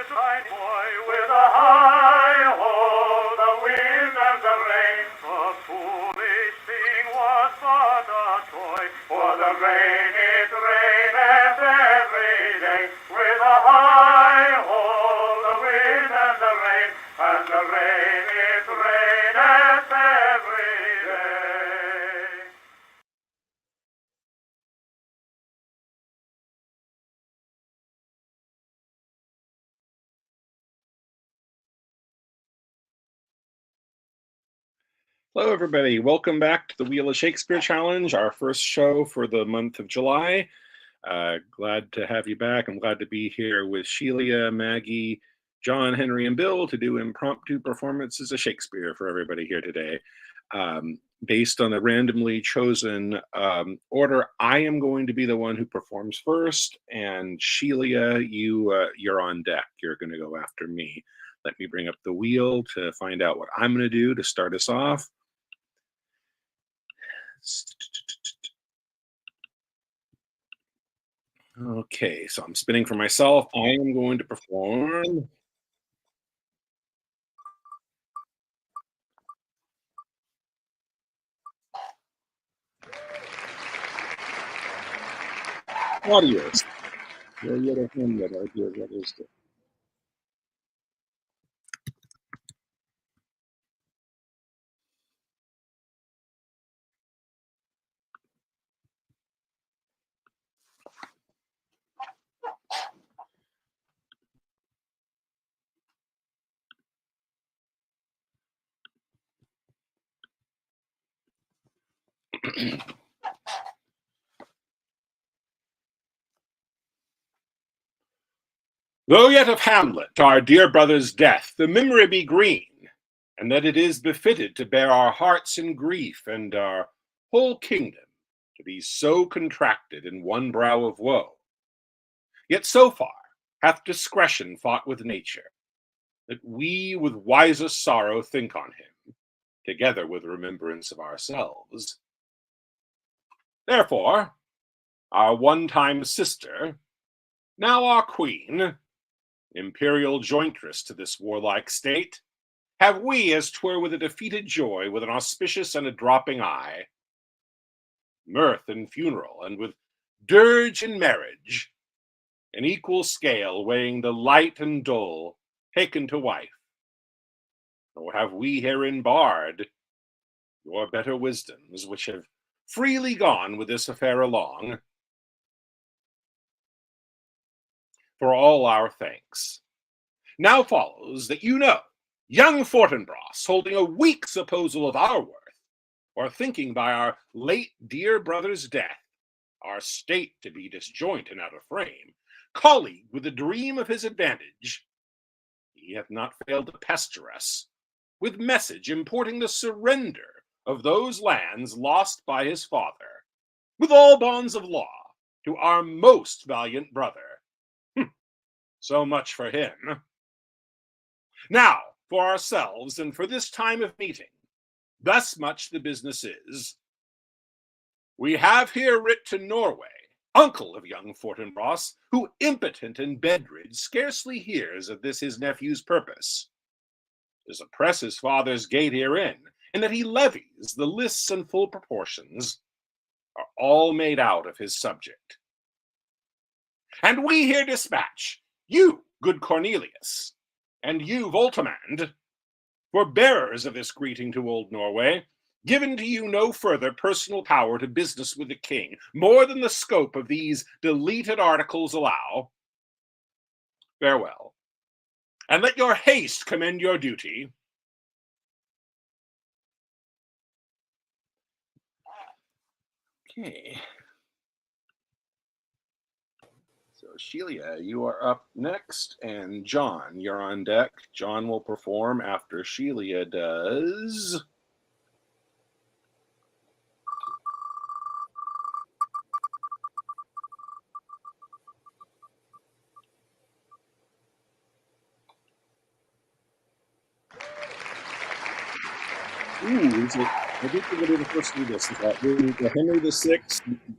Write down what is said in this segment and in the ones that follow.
boy with a high-ho, the wind and the rain. The foolish thing was but a toy, for the rain it raineth every day. With a high-ho, the wind and the rain, and the rain it raineth every day. Hello, everybody. Welcome back to the Wheel of Shakespeare Challenge, our first show for the month of July. Glad to have you back. I'm glad to be here with Sheila, Maggie, John, Henry, and Bill to do impromptu performances of Shakespeare for everybody here today. Based on a randomly chosen order, I am going to be the one who performs first, and Sheila, you're on deck. You're going to go after me. Let me bring up the wheel to find out what I'm going to do to start us off. Okay, so I'm spinning for myself. I am going to perform Claudius. You're yet a Hamlet, our dear brothers. Though yet of Hamlet, our dear brother's death, the memory be green, and that it is befitted to bear our hearts in grief, and our whole kingdom to be so contracted in one brow of woe. Yet so far hath discretion fought with nature, that we with wisest sorrow think on him, together with remembrance of ourselves. Therefore, our one-time sister, now our queen, imperial jointress to this warlike state, have we, as 'twere with a defeated joy, with an auspicious and a dropping eye, mirth and funeral, and with dirge and marriage, an equal scale weighing the light and dull, taken to wife. Nor have we herein barred your better wisdoms, which have freely gone with this affair along, for all our thanks. Now follows that you know young Fortinbras, holding a weak supposal of our worth, or thinking by our late dear brother's death, our state to be disjoint and out of frame, colleague with the dream of his advantage, he hath not failed to pester us with message importing the surrender of those lands lost by his father, with all bonds of law, to our most valiant brother. So much for him. Now, for ourselves, and for this time of meeting, thus much the business is. We have here writ to Norway, uncle of young Fortinbras, who impotent and bedrid scarcely hears of this his nephew's purpose. 'Tis oppress his father's gate herein, and that he levies the lists and full proportions, are all made out of his subject. And we here dispatch you, good Cornelius, and you, Voltimand, for bearers of this greeting to old Norway, given to you no further personal power to business with the king, more than the scope of these deleted articles allow. Farewell, and let your haste commend your duty. Okay. So Sheila, you are up next, and John, you're on deck. John will perform after Sheila does. I think we're going to do the first of this. The Henry VI,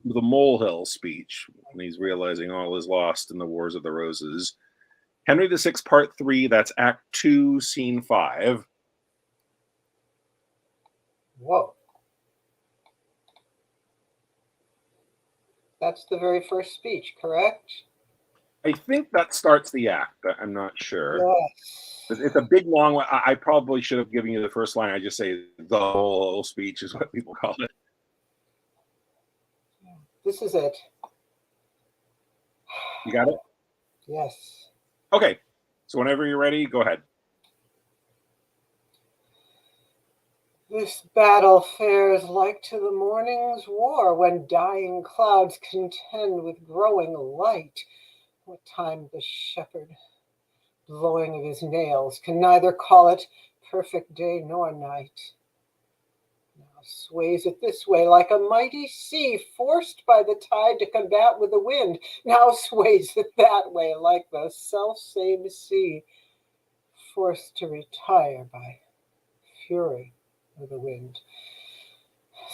the Molehill speech, when he's realizing all is lost in the Wars of the Roses. Henry VI, Part 3, that's Act 2, Scene 5. Whoa. That's the very first speech, correct? I think that starts the act, but I'm not sure. Yes. It's a big, long one. I probably should have given you the first line. I just say the whole speech is what people call it. This is it. You got it? Yes. Okay. So whenever you're ready, go ahead. This battle fares like to the morning's war, when dying clouds contend with growing light. What time the shepherd, blowing of his nails, can neither call it perfect day nor night. Now sways it this way like a mighty sea, forced by the tide to combat with the wind. Now sways it that way like the self-same sea, forced to retire by fury of the wind.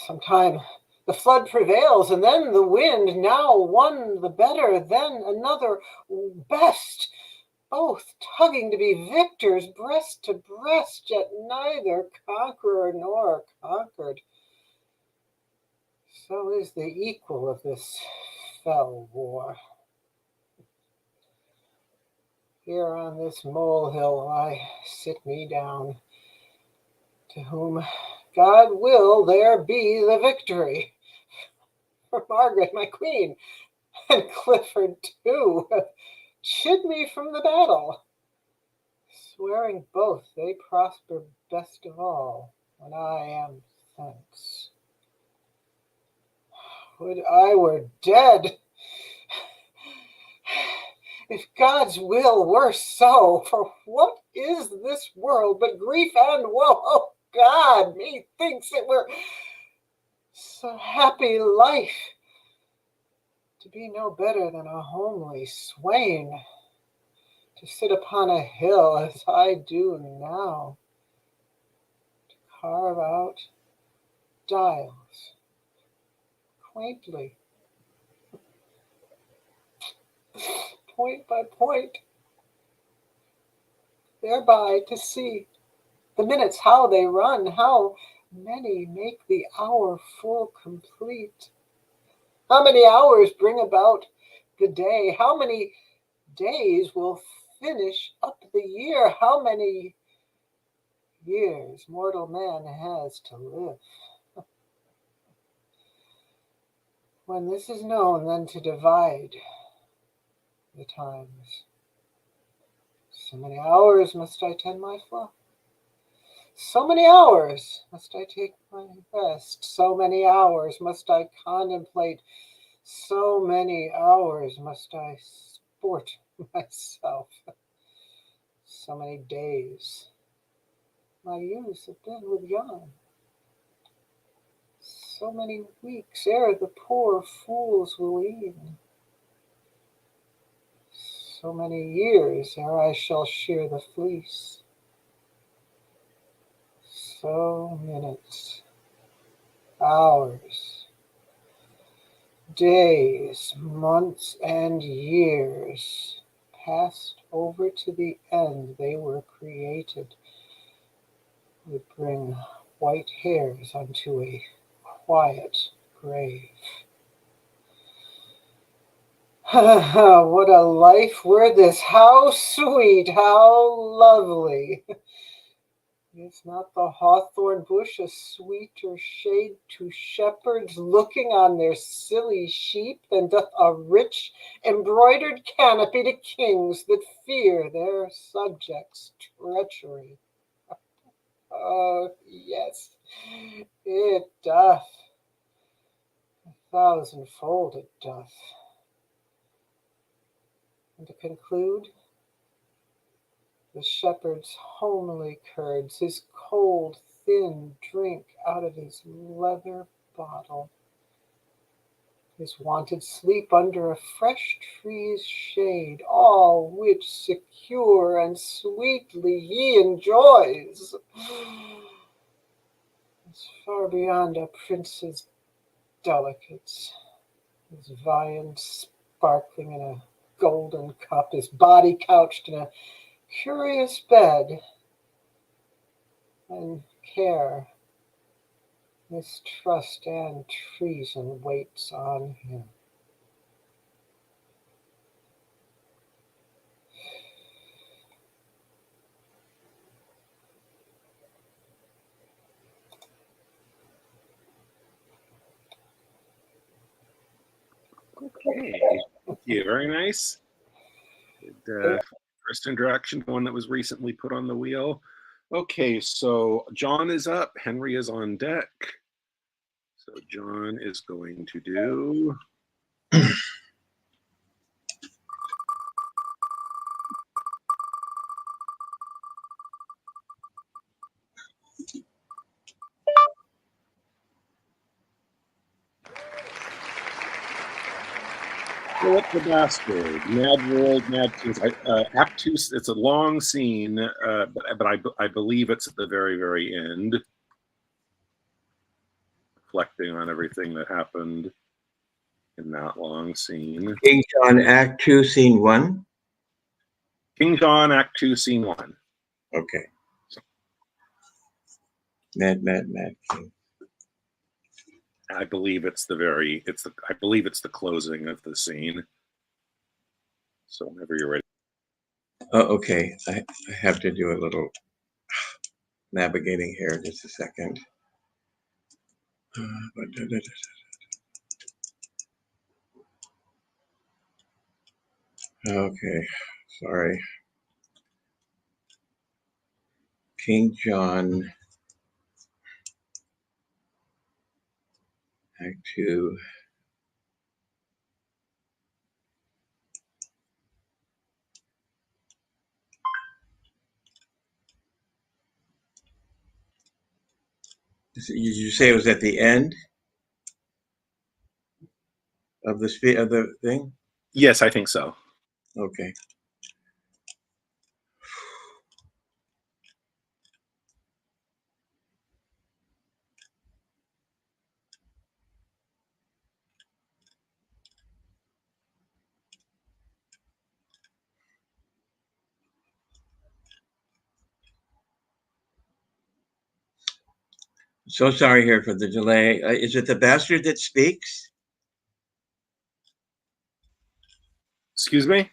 Sometime the flood prevails, and then the wind, now one the better, then another best, both tugging to be victors, breast to breast, yet neither conqueror nor conquered. So is the equal of this fell war. Here on this molehill I sit me down, to whom God will there be the victory. For Margaret, my queen, and Clifford too, chid me from the battle, swearing both they prosper best of all, when I am thanks. Would I were dead, if God's will were so, for what is this world but grief and woe? Oh God, methinks it were so happy life to be no better than a homely swain, to sit upon a hill as I do now, to carve out dials quaintly, point by point, thereby to see the minutes how they run, how many make the hour full complete, how many hours bring about the day, how many days will finish up the year, how many years mortal man has to live. When this is known, then to divide the times. So many hours must I tend my flock. So many hours must I take my rest. So many hours must I contemplate. So many hours must I sport myself. So many days my youth have been with young. So many weeks ere the poor fools will wean. So many years ere I shall shear the fleece. So minutes, hours, days, months, and years passed over to the end they were created, would bring white hairs unto a quiet grave. What a life were this! How sweet, how lovely! Is not the hawthorn bush a sweeter shade to shepherds looking on their silly sheep than doth a rich embroidered canopy to kings that fear their subjects' treachery? Oh, yes, it doth. 1,000-fold it doth. And to conclude, the shepherd's homely curds, his cold, thin drink out of his leather bottle, his wonted sleep under a fresh tree's shade, all which secure and sweetly he enjoys, is far beyond a prince's delicates, his viand sparkling in a golden cup, his body couched in a curious bed, and care, mistrust, and treason waits on him. Okay, thank you. Very nice. Good, first interaction, one that was recently put on the wheel. Okay, so John is up. Henry is on deck. So John is going to do. Philip the Bastard, Mad World, Mad Kings. Act 2, it's a long scene, but I believe it's at the very, very end, reflecting on everything that happened in that long scene. King John, Act 2, Scene 1? King John, Act 2, Scene 1. Okay. Mad King. I believe it's the closing of the scene. So whenever you're ready. Oh, okay. I have to do a little navigating here. Just a second. Okay, sorry. King John, Act 2. Did you say it was at the end of the thing? Yes, I think so. Okay. So sorry here for the delay. Is it the bastard that speaks? Excuse me?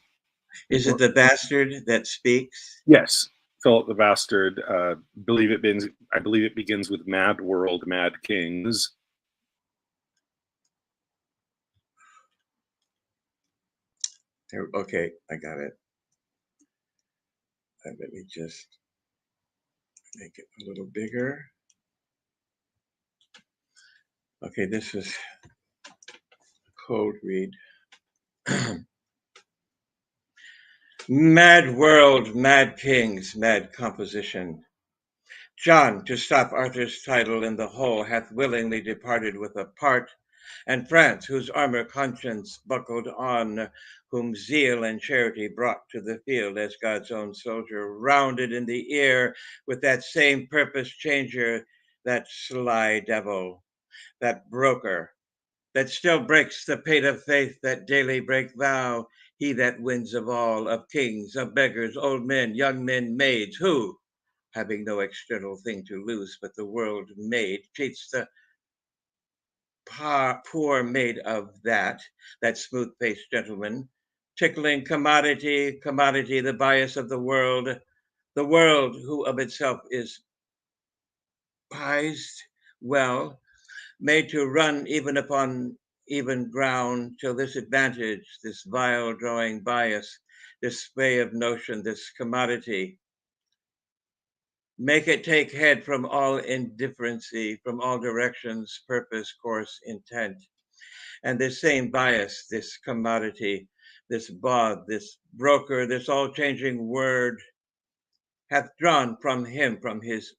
Is it the bastard that speaks? Yes, Philip the Bastard. I believe it begins with Mad World, Mad Kings. Okay, I got it. Let me just make it a little bigger. Okay, this is code read. Mad world, mad kings, mad composition. John, to stop Arthur's title in the whole, hath willingly departed with a part, and France, whose armor conscience buckled on, whom zeal and charity brought to the field as God's own soldier, rounded in the ear with that same purpose changer, that sly devil, that broker, that still breaks the pate of faith, that daily break vow, he that wins of all, of kings, of beggars, old men, young men, maids, who, having no external thing to lose but the world made, cheats the poor maid of that smooth-faced gentleman, tickling commodity, the bias of the world who of itself is prized well, made to run even upon even ground, till this advantage, this vile drawing bias, this sway of notion, this commodity, make it take head from all indifferency, from all directions, purpose, course, intent. And this same bias, this commodity, this bawd, this broker, this all-changing word, hath drawn from him, from his,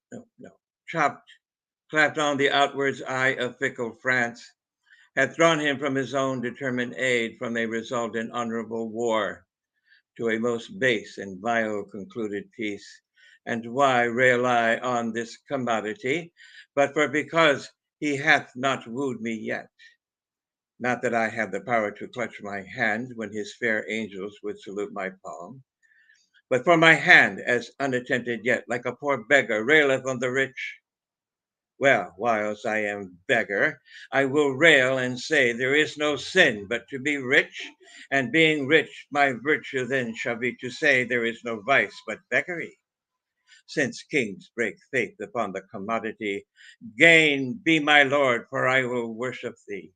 clapped on the outwards eye of fickle France, hath drawn him from his own determined aid, from a result in honorable war, to a most base and vile concluded peace. And why rail I on this commodity, but for because he hath not wooed me yet, Not that I have the power to clutch my hand when his fair angels would salute my palm, but for my hand, as unattempted yet, like a poor beggar raileth on the rich. Well, whiles I am beggar, I will rail and say there is no sin but to be rich, and being rich, my virtue then shall be to say there is no vice but beggary. Since kings break faith upon the commodity, gain be my lord, for I will worship thee.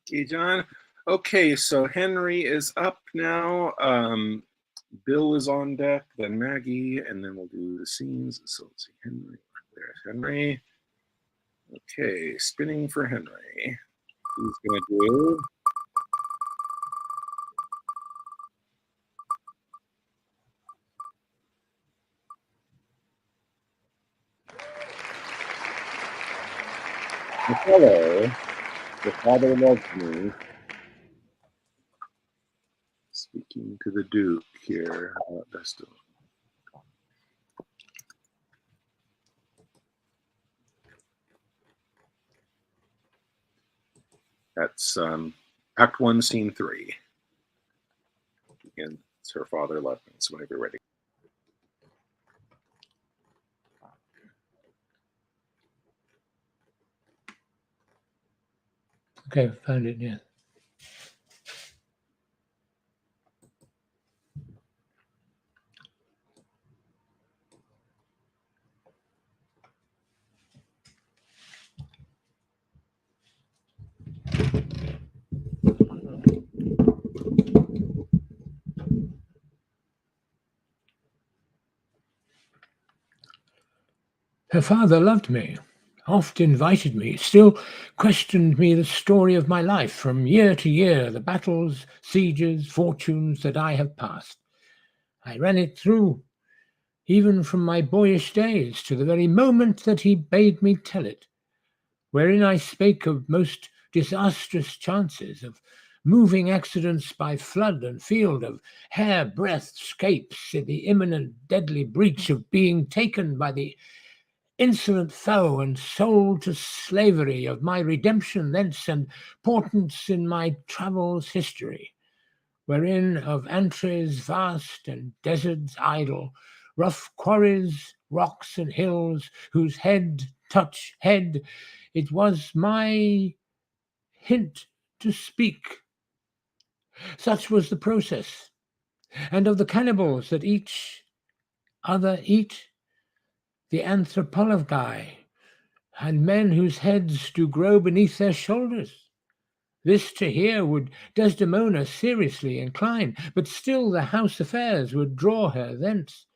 Okay, John. Okay, so Henry is up now. Bill is on deck, then Maggie, and then we'll do the scenes. So let's see, Henry. There's Henry. Okay, spinning for Henry. He's going to do. Hello, the father loves me. Speaking to the Duke here. How about best of. That's Act 1, Scene 3. Again, it's her father loved me. So whenever you're ready. Okay, found it, yeah. Her father loved me, oft invited me, still questioned me the story of my life from year to year, the battles, sieges, fortunes that I have passed. I ran it through, even from my boyish days to the very moment that he bade me tell it, wherein I spake of most disastrous chances, of moving accidents by flood and field, of hair-breadth scapes in the imminent deadly breach of being taken by the insolent foe and sold to slavery, of my redemption thence and portents in my travels history, wherein of antres vast and deserts idle, rough quarries, rocks and hills, whose head touch head, it was my hint to speak. Such was the process, and of the cannibals that each other eat, the anthropologi, and men whose heads do grow beneath their shoulders. This to hear would Desdemona seriously incline, but still the house affairs would draw her thence,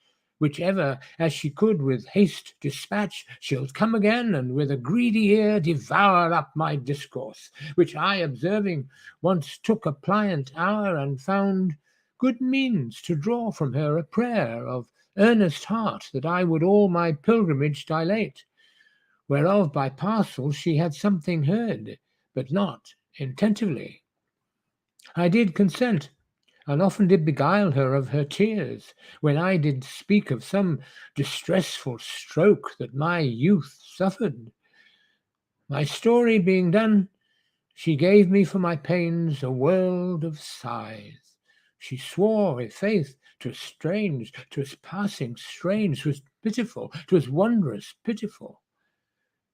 whichever as she could with haste dispatch, she'll come again, and with a greedy ear devour up my discourse, which I observing once took a pliant hour, and found good means to draw from her a prayer of earnest heart that I would all my pilgrimage dilate, whereof by parcels she had something heard, but not intentively. I did consent, and often did beguile her of her tears, when I did speak of some distressful stroke that my youth suffered. My story being done, she gave me for my pains a world of sighs. She swore, i' faith, 'twas strange, 'twas passing strange, 'twas pitiful, 'twas wondrous pitiful.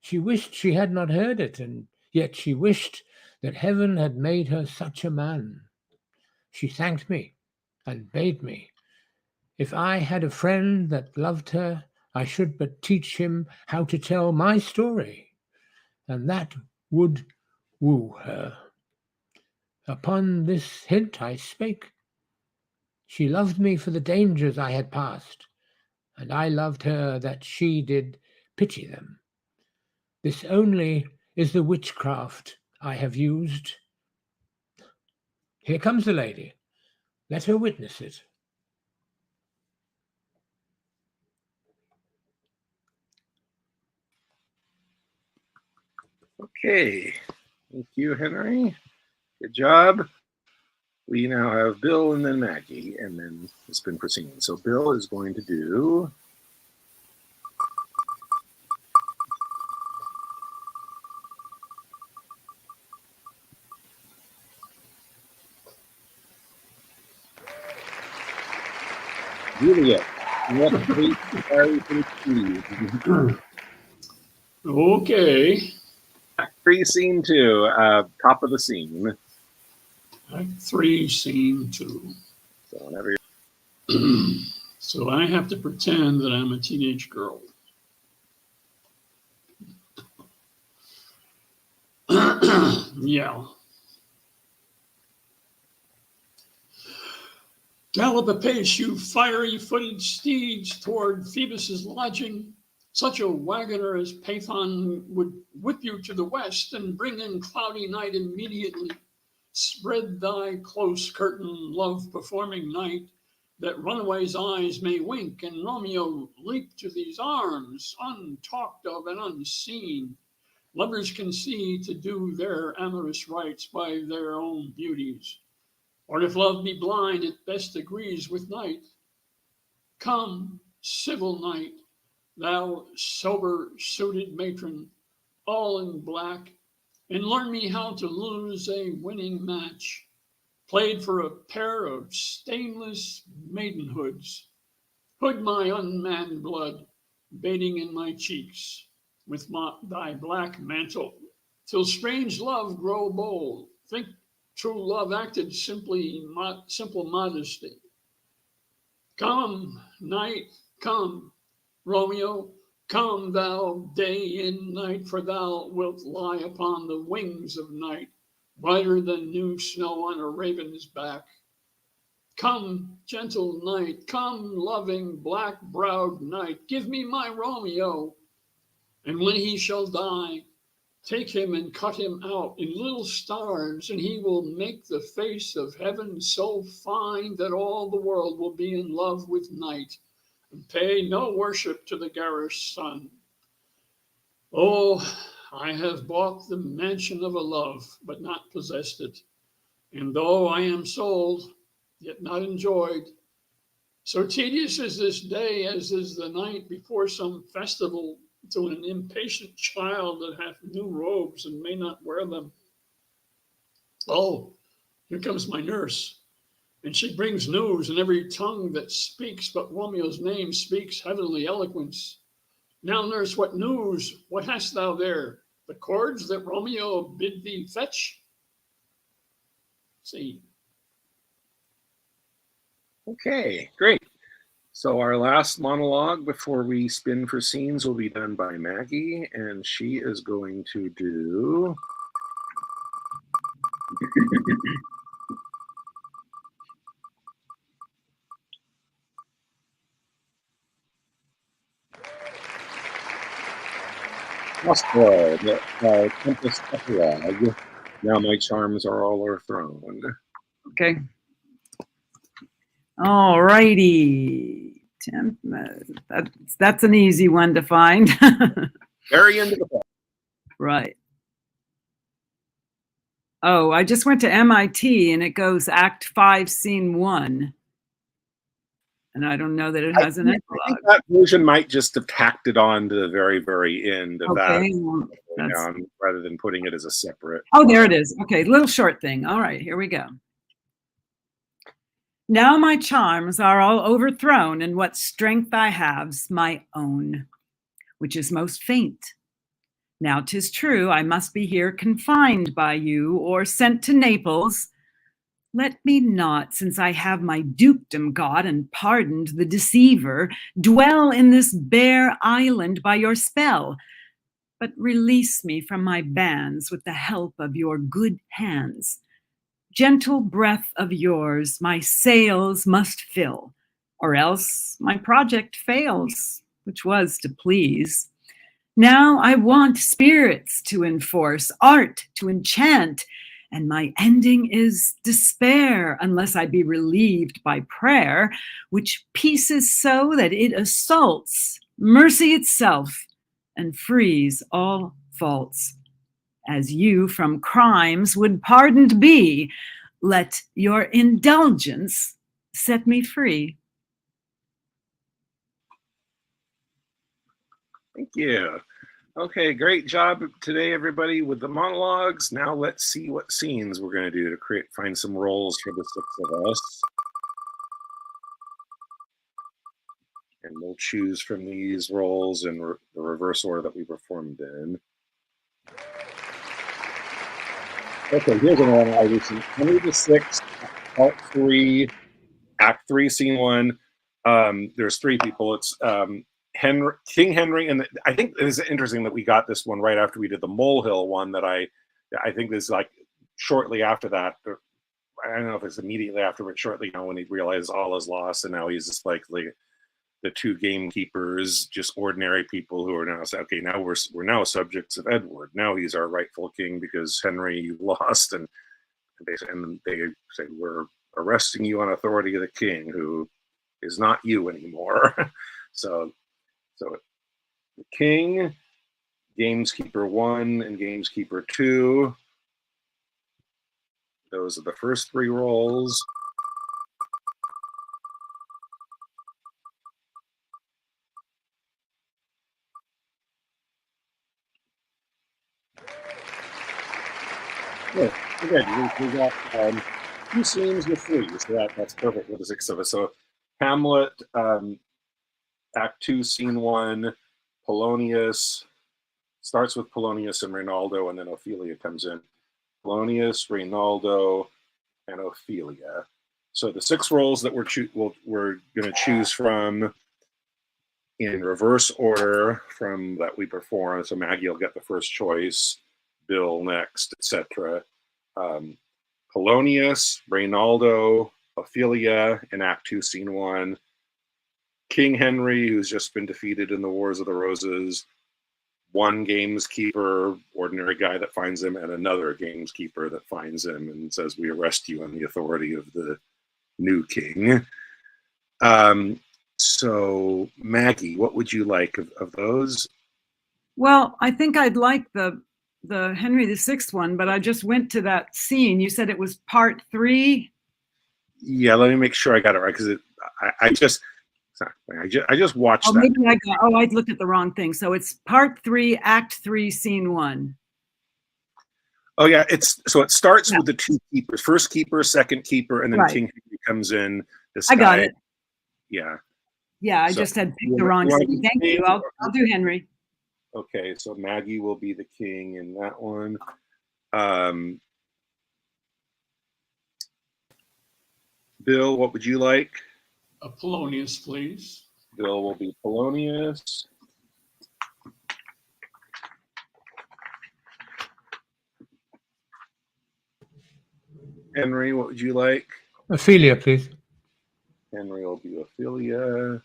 She wished she had not heard it, and yet she wished that heaven had made her such a man. She thanked me, and bade me, if I had a friend that loved her, I should but teach him how to tell my story, and that would woo her. Upon this hint I spake. She loved me for the dangers I had passed, and I loved her that she did pity them. This only is the witchcraft I have used. Here comes the lady. Let her witness it. Okay, thank you, Henry. Good job. We now have Bill and then Maggie, and then it's been proceeding. So Bill is going to do. Juliet, what three stars and keys? Okay. Act 3, Scene 2, top of the scene. Act 3, Scene 2. So whenever you're... So I have to pretend that I'm a teenage girl. Yeah. Gallop apace, you fiery-footed steeds, toward Phoebus's lodging. Such a wagoner as Pathon would whip you to the west and bring in cloudy night immediately. Spread thy close curtain, love-performing night, that runaways' eyes may wink, and Romeo leap to these arms, untalked of and unseen. Lovers can see to do their amorous rites by their own beauties. Or if love be blind, it best agrees with night. Come, civil night, thou sober-suited matron, all in black, and learn me how to lose a winning match, played for a pair of stainless maidenhoods. Hood my unmanned blood, bathing in my cheeks, with thy black mantle, till strange love grow bold. Think true love acted simple modesty. Come, night, come, Romeo, come thou day in night, for thou wilt lie upon the wings of night, brighter than new snow on a raven's back. Come, gentle night, come, loving, black-browed night, give me my Romeo, and when he shall die, take him and cut him out in little stars, and he will make the face of heaven so fine that all the world will be in love with night and pay no worship to the garish sun. Oh, I have bought the mansion of a love, but not possessed it. And though I am sold, yet not enjoyed. So tedious is this day as is the night before some festival to an impatient child that hath new robes and may not wear them. Oh, here comes my nurse, and she brings news, and every tongue that speaks but Romeo's name speaks heavenly eloquence. Now, nurse, what news? What hast thou there? The cords that Romeo bid thee fetch? See. Okay, great. So our last monologue before we spin for scenes will be done by Maggie, and she is going to do... Oscar, the Tempest Epilogue. Now my charms are all overthrown. Okay. All righty. That's an easy one to find. Very into the play. Right. Oh, I just went to MIT and it goes Act 5, Scene 1. And I don't know that it has an epilogue. I think that version might just have tacked it on to the very, very end of Okay, that down, rather than putting it as a separate. Oh, there it is. Okay, little short thing. All right, here we go. Now my charms are all overthrown, and what strength I have's my own, which is most faint. Now 'tis true I must be here confined by you, or sent to Naples. Let me not, since I have my dukedom got and pardoned the deceiver, dwell in this bare island by your spell, but release me from my bands with the help of your good hands. Gentle breath of yours my sails must fill, or else my project fails, which was to please. Now I want spirits to enforce, art to enchant, and my ending is despair, unless I be relieved by prayer, which pieces so that it assaults mercy itself and frees all faults. As you from crimes would pardoned be, let your indulgence set me free. Thank you. Okay, great job today, everybody, with the monologues. Now let's see what scenes we're going to do to find some roles for the 6 of us. we'll choose from these roles in the reverse order that we performed in. Okay, here's another one. Henry VI, Part 3, Act 3, Scene 1. There's three people. It's King Henry, and I think it's interesting that we got this one right after we did the Molehill one. That I think is like shortly after that. I don't know if it's immediately after, but shortly, when he realizes all is lost, and now he's just like the two gamekeepers, just ordinary people who are now okay. Now we're now subjects of Edward. Now he's our rightful king because Henry, you lost, and they say we're arresting you on authority of the king, who is not you anymore. so the king, gameskeeper 1 and gameskeeper 2. Those are the first three roles. Yeah, good. We got 2 scenes with 3, so that's perfect with the 6 of us. So Hamlet, Act 2, Scene 1, Polonius, starts with Polonius and Rinaldo, and then Ophelia comes in. Polonius, Rinaldo, and Ophelia. So the 6 roles that we're going to choose from in reverse order from that we perform. So Maggie will get the first choice, Bill next, etc. Polonius, Rinaldo, Ophelia in Act 2, Scene 1. King Henry, who's just been defeated in the Wars of the Roses. 1 gameskeeper, ordinary guy that finds him, and another gameskeeper that finds him and says, we arrest you on the authority of the new king. So Maggie, what would you like of those? Well, I think I'd like the Henry VI one, but I just went to that scene. You said it was Part 3. Yeah, let me make sure I got it right, because I just watched that. Maybe I looked at the wrong thing. So it's Part 3, Act 3, Scene 1. Oh yeah, it starts with the 2 keepers, first keeper, second keeper, and then Right. King Henry comes in. This I guy, got it. Yeah. Yeah, I just had picked the wrong scene. Thank you. I'll do Henry. Okay, so Maggie will be the king in that one. Bill, what would you like? Polonius, please. Bill will be Polonius. Henry, what would you like? Ophelia, please. Henry will be Ophelia.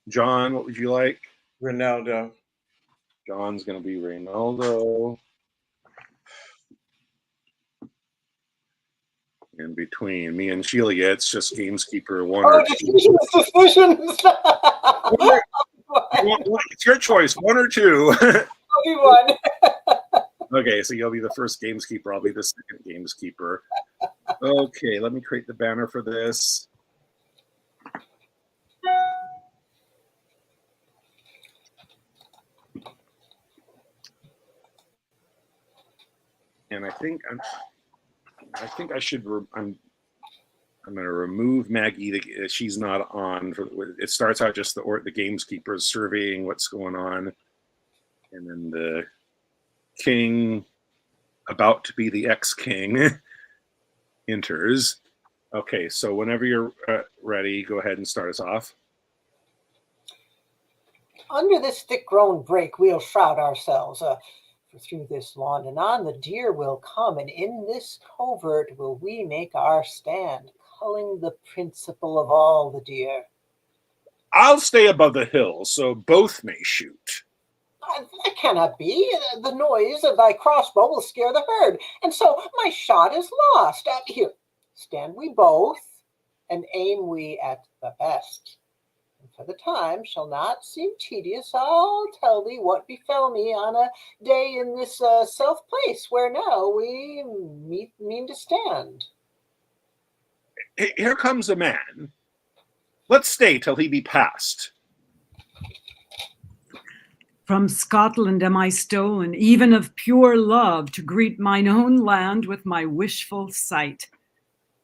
John, what would you like? Ronaldo. John's going to be Rinaldo. And between me and Sheila, it's just gameskeeper 1 or 2. Suspicions. It's your choice, 1 or 2. I'll be 1. Okay, so you'll be the first gameskeeper. I'll be the second gameskeeper. Okay, let me create the banner for this. And I think I should. I'm going to remove Maggie. She's not on. It starts out just the gameskeeper is surveying what's going on, and then the king, about to be the ex-king, enters. Okay, so whenever you're ready, go ahead and start us off. Under this thick-grown brake we'll shroud ourselves, for through this lawn and on the deer will come, and in this covert will we make our stand, culling the principle of all the deer. I'll stay above the hill, so both may shoot. That cannot be. The noise of thy crossbow will scare the herd, and so my shot is lost. Here, stand we both, and aim we at the best. And for the time shall not seem tedious, I'll tell thee what befell me on a day in this self place where now we mean to stand. Here comes a man. Let's stay till he be past. From Scotland am I stolen, even of pure love, to greet mine own land with my wishful sight.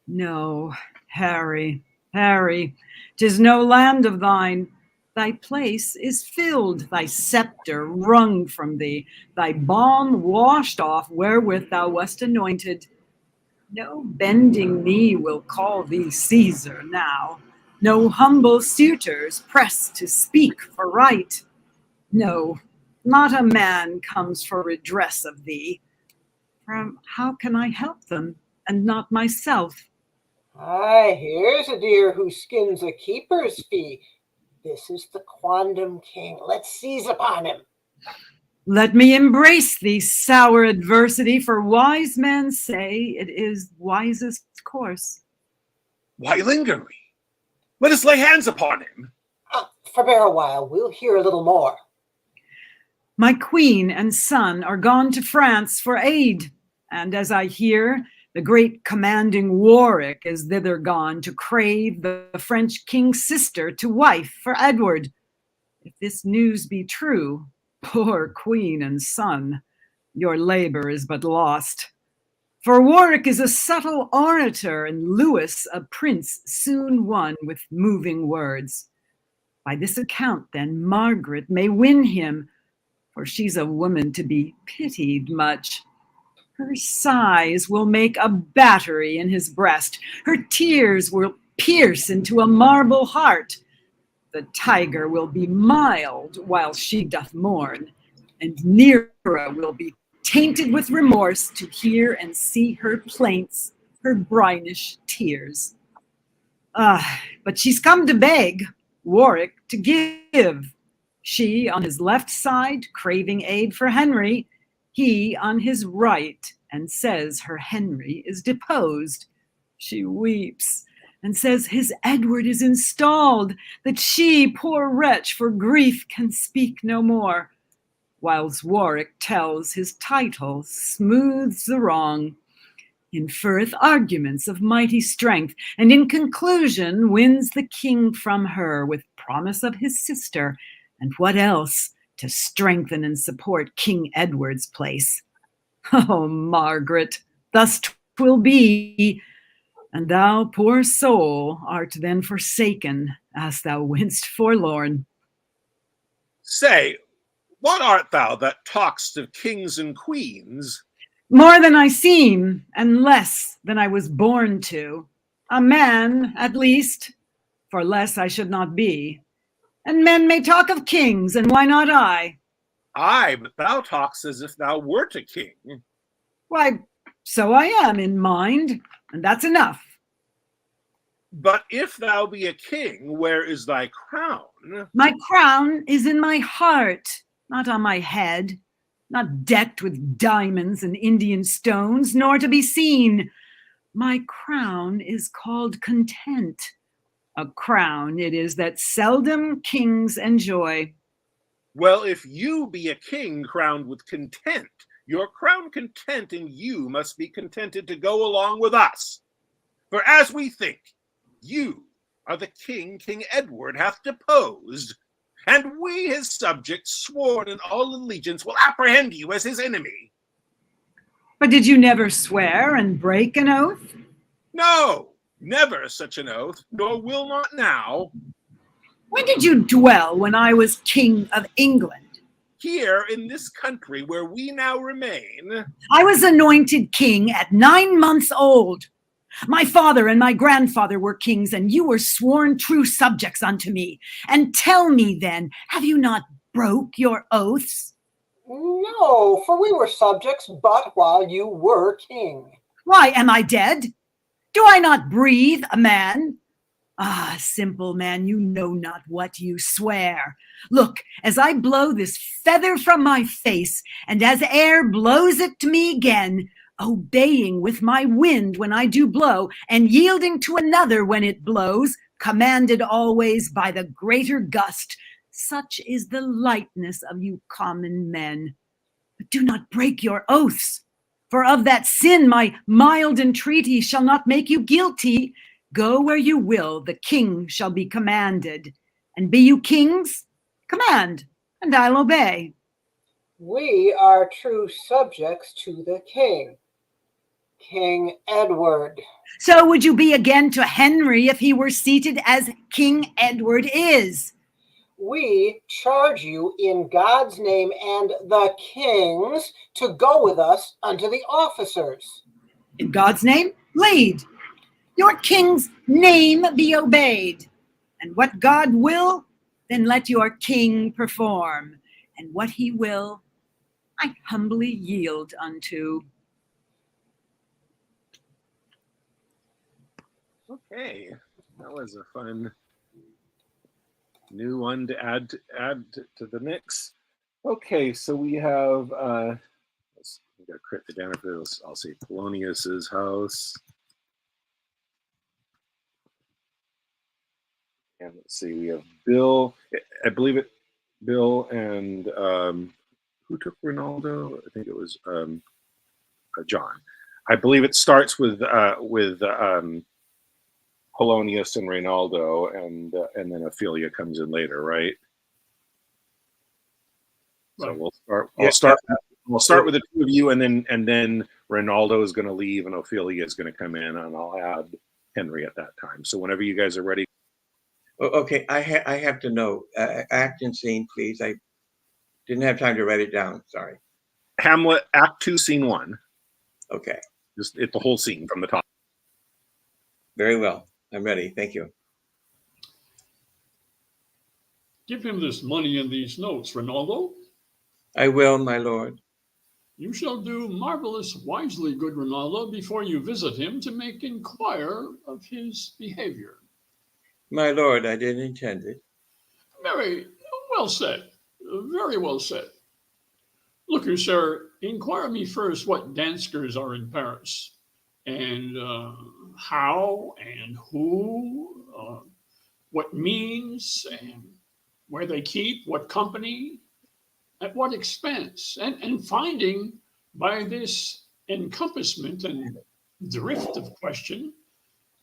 No, Harry, Harry, 'tis no land of thine. Thy place is filled, thy sceptre wrung from thee, thy balm washed off wherewith thou wast anointed. No bending knee will call thee Caesar now. No humble suitors press to speak for right. No, not a man comes for redress of thee. For how can I help them, and not myself? Aye, here's a deer who skins a keeper's fee. This is the quondam king. Let's seize upon him. Let me embrace thee, sour adversity, for wise men say it is wisest course. Why linger we? Let us lay hands upon him. Forbear a while, we'll hear a little more. My queen and son are gone to France for aid, and as I hear, the great commanding Warwick is thither gone to crave the French king's sister to wife for Edward. If this news be true, poor queen and son, your labor is but lost. For Warwick is a subtle orator, and Lewis a prince soon won with moving words. By this account, then, Margaret may win him, for she's a woman to be pitied much. Her sighs will make a battery in his breast. Her tears will pierce into a marble heart. The tiger will be mild while she doth mourn, and Nero will be tainted with remorse to hear and see her plaints, her brinish tears. But she's come to beg, Warwick to give. She on his left side, craving aid for Henry, he on his right, and says her Henry is deposed. She weeps and says his Edward is installed, that she, poor wretch, for grief can speak no more, whilst Warwick tells his title, smooths the wrong, inferreth arguments of mighty strength, and in conclusion wins the king from her with promise of his sister, and what else to strengthen and support King Edward's place. Oh, Margaret, thus 'twill be, and thou, poor soul, art then forsaken, as thou winst forlorn. Say, what art thou that talk'st of kings and queens? More than I seem, and less than I was born to. A man, at least, for less I should not be. And men may talk of kings, and why not I? Aye, but thou talk'st as if thou wert a king. Why, so I am in mind, and that's enough. But if thou be a king, where is thy crown? My crown is in my heart, not on my head, not decked with diamonds and Indian stones, nor to be seen. My crown is called content. A crown it is that seldom kings enjoy. Well, if you be a king crowned with content, your crown content and you must be contented to go along with us. For as we think, you are the king King Edward hath deposed, and we his subjects sworn in all allegiance will apprehend you as his enemy. But did you never swear and break an oath? No, never such an oath, nor will not now. When did you dwell when I was king of England? Here in this country where we now remain. I was anointed king at 9 months old. My father and my grandfather were kings, and you were sworn true subjects unto me. And tell me then, have you not broke your oaths? No, for we were subjects but while you were king. Why, am I dead? Do I not breathe, a man? Ah, simple man, you know not what you swear. Look, as I blow this feather from my face, and as air blows it to me again, obeying with my wind when I do blow, and yielding to another when it blows, commanded always by the greater gust, such is the lightness of you common men. But do not break your oaths, for of that sin my mild entreaty shall not make you guilty. Go where you will, the king shall be commanded. And be you kings? Command, and I'll obey. We are true subjects to the king. King Edward. So would you be again to Henry if he were seated as King Edward is? We charge you in God's name and the king's to go with us unto the officers. In God's name, lead. Your king's name be obeyed. And what God will, then let your king perform. And what he will, I humbly yield unto. Okay, that was a fun new one to add to the mix. Okay, so we have we got to crit the down for this. I'll say Polonius's house. And let's see, we have Bill. I believe it. Bill and who took Ronaldo? I think it was John. I believe it starts with Polonius and Reynaldo, and then Ophelia comes in later, right? So we'll start. We'll start with the two of you, and then Reynaldo is going to leave, and Ophelia is going to come in, and I'll add Henry at that time. So whenever you guys are ready. Okay, I have to know act and scene, please. I didn't have time to write it down. Sorry. Hamlet, Act 2, Scene 1. Okay. Just the whole scene from the top. Very well. I'm ready. Thank you. Give him this money and these notes, Rinaldo. I will, my lord. You shall do marvelous wisely, good Rinaldo, before you visit him to make inquire of his behavior. My lord, I didn't intend it. Very well said. Very well said. Look you, sir, inquire me first what danskers are in Paris, and how and who, what means, and where they keep, what company, at what expense, and finding by this encompassment and drift of question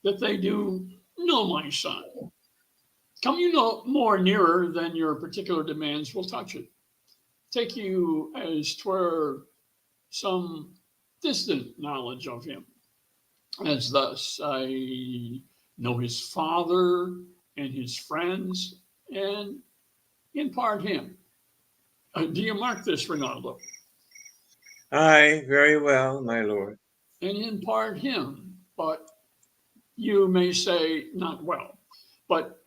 that they do know my son. Come you no more nearer than your particular demands will touch it. Take you as 'twere some distant knowledge of him, as thus I know his father and his friends, and impart him. Do you mark this, Rinaldo? Aye, very well, my lord. And impart him, but you may say not well. But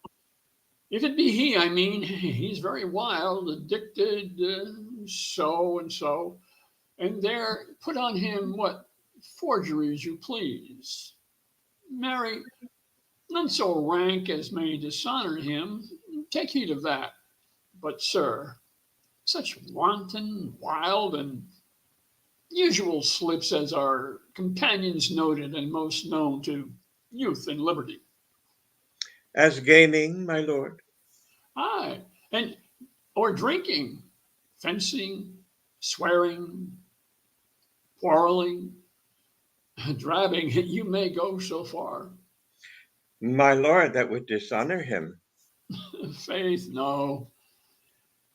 if it be he, I mean, he's very wild, addicted, so and so, and there put on him what forgeries you please. Marry, none so rank as may dishonor him, take heed of that. But, sir, such wanton, wild, and usual slips as our companions noted and most known to youth and liberty. As gaming, my lord. Aye, and or drinking, fencing, swearing, quarreling, drabbing, you may go so far. My lord, that would dishonor him. Faith, no.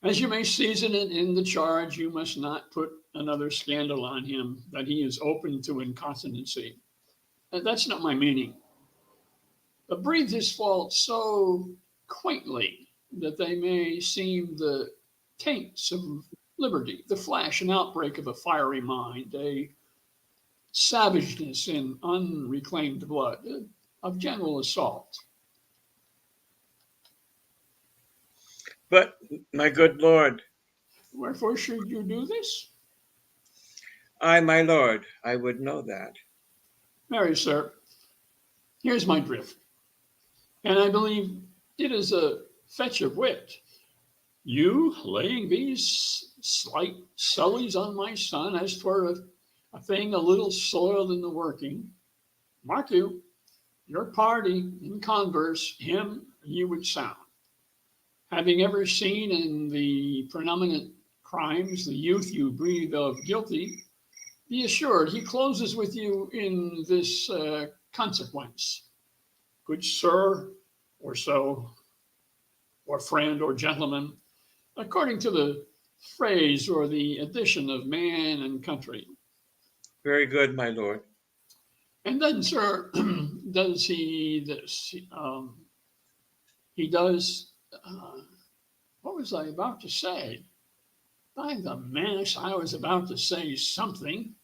As you may season it in the charge, you must not put another scandal on him that he is open to incontinency. That's not my meaning. But breathe his faults so quaintly that they may seem the taints of liberty, the flash and outbreak of a fiery mind, a savageness in unreclaimed blood, of general assault. But, my good lord. Wherefore should you do this? I, my lord, I would know that. Marry, sir, here's my drift, and I believe it is a fetch of wit. You laying these slight sullies on my son as 'twere a thing a little soiled in the working. Mark you, your party in converse, him you would sound. Having ever seen in the predominant crimes the youth you breathe of guilty, be assured he closes with you in this consequence. Good sir, or so, or friend, or gentleman, according to the phrase or the addition of man and country. Very good, my lord. And then, sir, does he this? He does. What was I about to say? By the mash, I was about to say something.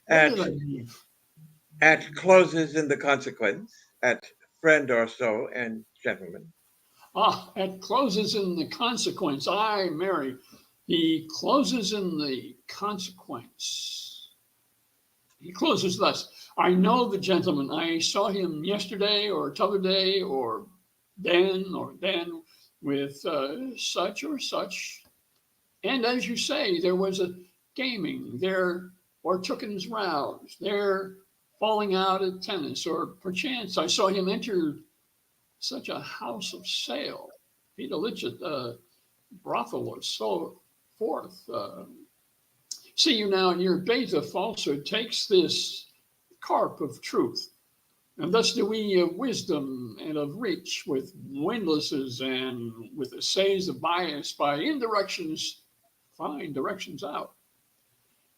Where At did I leave? at closes in the consequence, at friend or so, and gentlemen. Ah, it closes in the consequence. Aye, Mary. He closes in the consequence. He closes thus. I know the gentleman. I saw him yesterday or t'other day or Dan with such or such. And as you say, there was a gaming there or tookens roused. There falling out at tennis or perchance I saw him enter such a house of sale, Peter Litchett, brothel or so forth. See you now in your bait of falsehood takes this carp of truth. And thus do we of wisdom and of reach with windlasses and with essays of bias by indirections find directions out.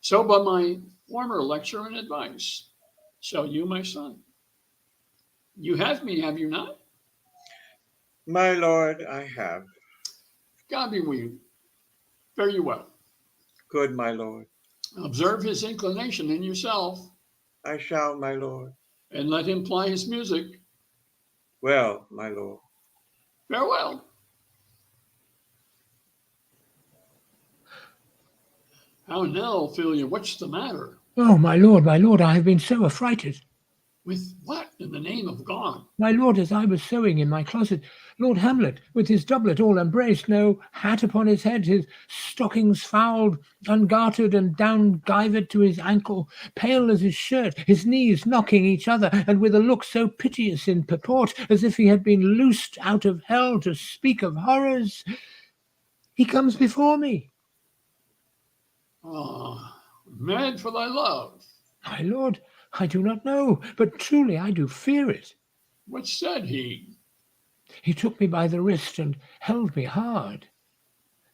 So by my former lecture and advice shall you, my son. You have me, have you not? My lord, I have. God be with you. Fare you well. Good, my lord. Observe his inclination in yourself, I shall, my lord. and let him ply his music. Well, my lord. Farewell. How now, Ophelia, what's the matter? Oh, my lord, I have been so affrighted. With what in the name of God? My lord, as I was sewing in my closet, Lord Hamlet, with his doublet all embraced, no hat upon his head, his stockings fouled, ungartered and down-gyvered to his ankle, pale as his shirt, his knees knocking each other, and with a look so piteous in purport, as if he had been loosed out of hell to speak of horrors, he comes before me. Ah, mad for thy love. My lord, I do not know, but truly I do fear it. What said he? He took me by the wrist and held me hard.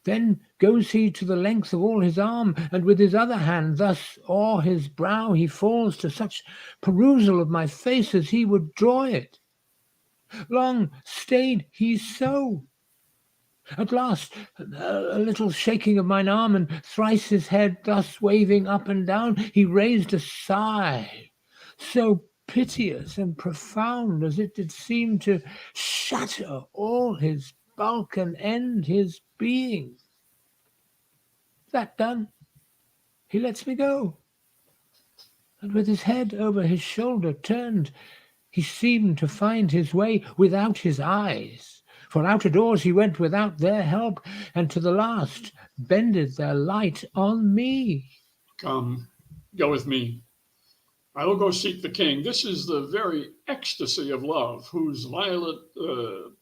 Then goes he to the length of all his arm, and with his other hand thus o'er his brow he falls to such perusal of my face as he would draw it. Long stayed he so. At last, a little shaking of mine arm, and thrice his head thus waving up and down, he raised a sigh, so piteous and profound as it did seem to shatter all his bulk and end his being. That done, he lets me go, and with his head over his shoulder turned, he seemed to find his way without his eyes. For out of doors he went without their help, and to the last bended their light on me. Come, go with me. I will go seek the king. This is the very ecstasy of love, whose violent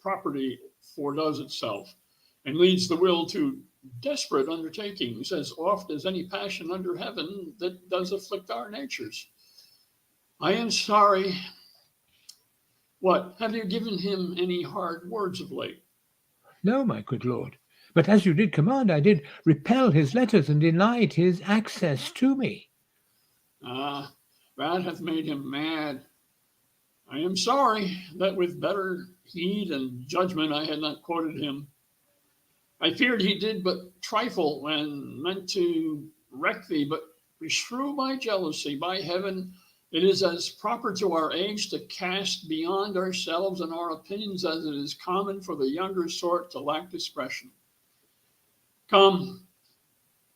property foredoes itself, and leads the will to desperate undertakings, as oft as any passion under heaven that does afflict our natures. I am sorry. What, have you given him any hard words of late? No, my good lord, but as you did command, I did repel his letters and denied his access to me. Ah, that hath made him mad. I am sorry that with better heed and judgment I had not quoted him. I feared he did but trifle and meant to wreck thee, but beshrew my jealousy. By heaven, it is as proper to our age to cast beyond ourselves and our opinions as it is common for the younger sort to lack discretion. Come,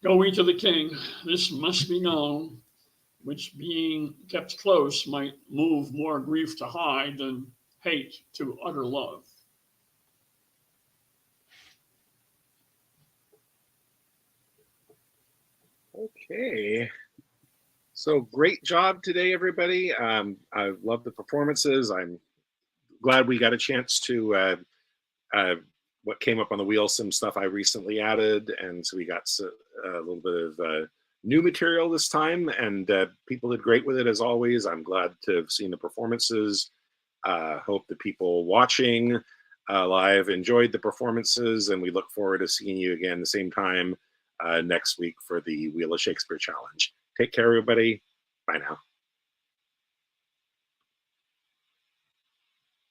go we to the king. This must be known, which being kept close might move more grief to hide than hate to utter love. Okay. So great job today, everybody. I love the performances. I'm glad we got a chance to what came up on the wheel, some stuff I recently added, and so we got a little bit of new material this time, and people did great with it as always. I'm glad to have seen the performances. Hope the people watching live enjoyed the performances, and we look forward to seeing you again the same time next week for the Wheel of Shakespeare Challenge. Take care, everybody. Bye now.